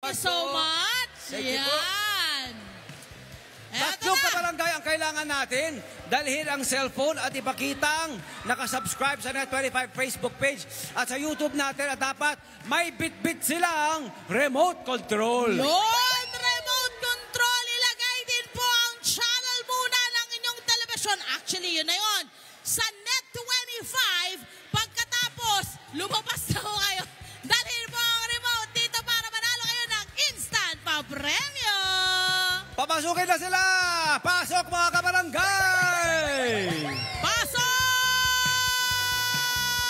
Thank you so much. Yan. Tatlong kabarangay ang kailangan natin. Dalhin ang cellphone at ipakitang nakasubscribe sa Net25 Facebook page at sa YouTube natin at dapat may bit-bit silang remote control. Lord, remote control. Ilagay din po ang channel muna ng inyong telebisyon. Actually, yun na yun. Sa Net25, pagkatapos, lumabas na ho kayo. Dalhin po ang remote dito para manalo kayo ng instant pa-premyo. Papasukin na sila! Pasok mga kabarangay! Pasok!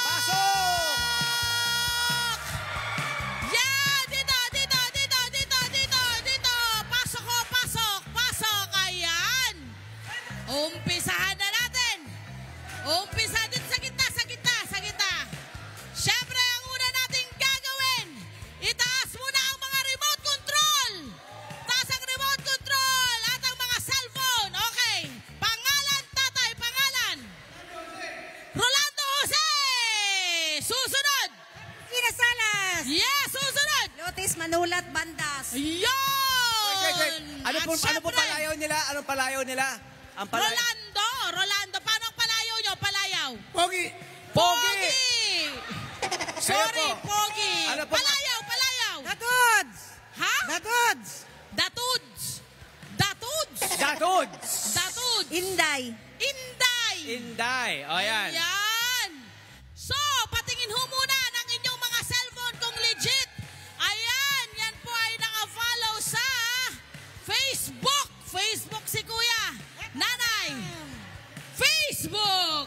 Pasok! Yeah! Dito! Pasok ho! Pasok! Ayan! Umpisahan na natin! Umpisa din sa gitna! Siyempre, ang una nating gagawin, itaas muna ang mga remote control! Taas ang remote control at ang mga cellphone. Okay. Pangalan, tatay, pangalan. Rolando Jose. Susunod. Ina Salas. Yes, susunod. Lotis Manulat Bandas. Yun. Ano po palayaw nila? Anong palayaw nila? Ang palayaw. Rolando. Paano ang palayaw nyo? Palayaw. Pogi! Sorry, Pogi. Ano po? Palayaw. Datuds. Ha? Datuds. Datuds. Inday. Inday. O yan. Ayan. So, patingin ho muna ng inyong mga cellphone kung legit. Ayan, yan po ay naka-follow sa Facebook. Facebook si Kuya. Nanay. Facebook.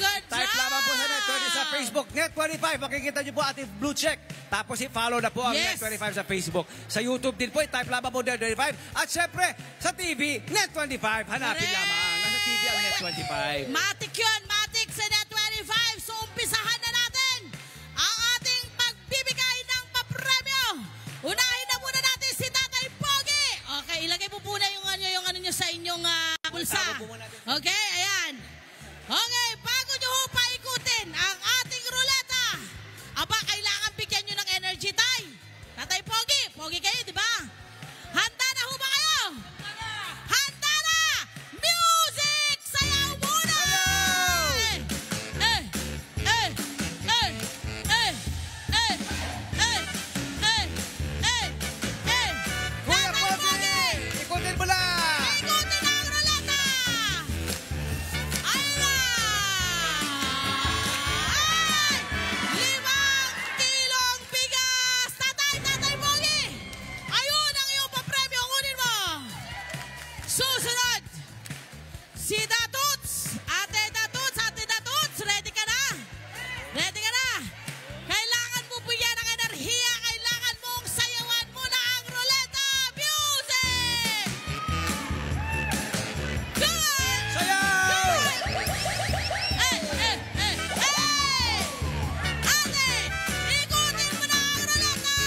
Good Type job. lamang po sa Net25 sa Facebook. Net25, makikita niyo po ating blue check. Tapos i-follow na po ang Yes. Net25 sa Facebook. Sa YouTube din po, i-type lamang po Net25. At syempre, sa TV, Net25. Hanapin Correct. lamang. Nasa TV ang Net25. Matik yun. Matik sa Net25. So, umpisahan na natin ang ating pagbibigay ng papremyo. Unahin na muna natin si Tatay Pogi. Okay, ilagay po muna yung ano nyo sa inyong bulsa. Okay, ayan. Okay, bago nyo ho paikutin ang ating ruleta, aba, kailangan bigyan nyo ng energy tay. Tatay Pogi kayo, di ba? Handa na ho ba kayo? Handa na! Music! Sayaw muna! Kuya Tatay Pogi! Ikutin mo lang! Ikutin ang ruleta! Ayun na! Ay! 5 kilong bigas! Tatay Pogi! Ayun ang iyong papremyo. Kunin mo! Susunod! Si Datuts! Ate Datuts! Ready ka na? Kailangan mo bigyan ng enerhiya. Kailangan mong sayawan muna ang ruleta. Music! Good! Sayaw! Ate, ikutin mo na ang ruleta!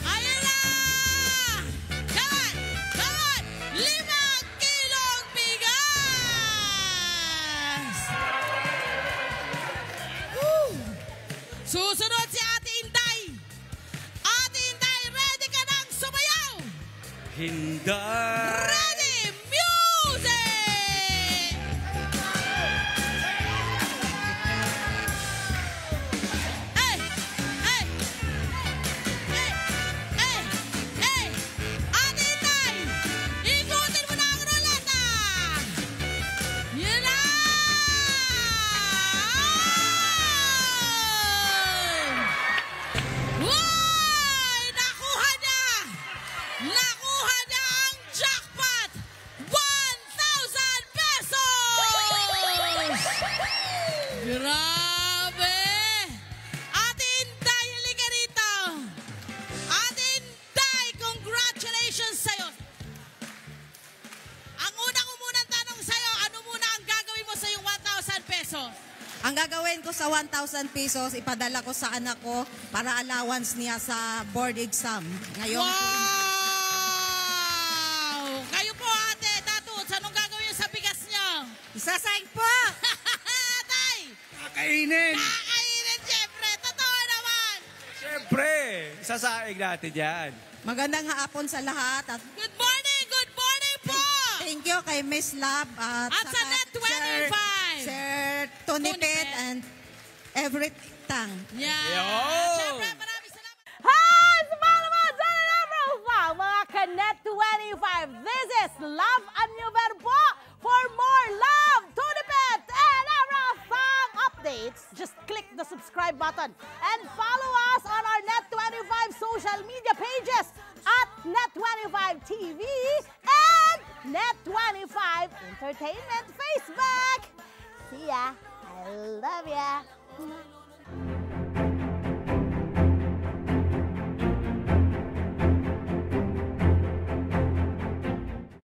Ayun na! Come on! 5 kilong bigas! Woo! Susunod si Ate Inday! Ate Inday, ready ka nang sumayaw? Hinday! Ready! Music! Ate Inday, ikutin mo na ang ruleta! Yun na! Uy! Nakuha niya ang jackpot! 1,000 pesos! Grabe! Ate Inday, halika rito! Ate Inday, congratulations sa'yo! Ang unang tanong sa'yo, ano muna ang gagawin mo sa yung 1,000 pesos? Ang gagawin ko sa 1,000 pesos, ipadala ko sa anak ko para allowance niya sa board exam. Ngayon, Wow! Kayo po, Ate Datuts, anong gagawin niyo sa bigas niyo? isasaing po! Tay! Kakainin! Kakainin, syempre! Totoo naman! Siyempre! sasaing natin yan. Magandang hapon sa lahat. At Good morning po! thank you kay Miss Love at At sa saka Net25. Sir Tony Tony Pet Pet. and everything. Yan. Yo! Siyempre, maraming salamat. Hi! Sa mga dyan mga Kanet25. This is Love and New Verbo. For more love, Tony Pet, and everything updates, just click the subscribe button and follow us on our Net25 social media pages at Net25 TV and Net25 Entertainment Facebook. See ya. I love ya.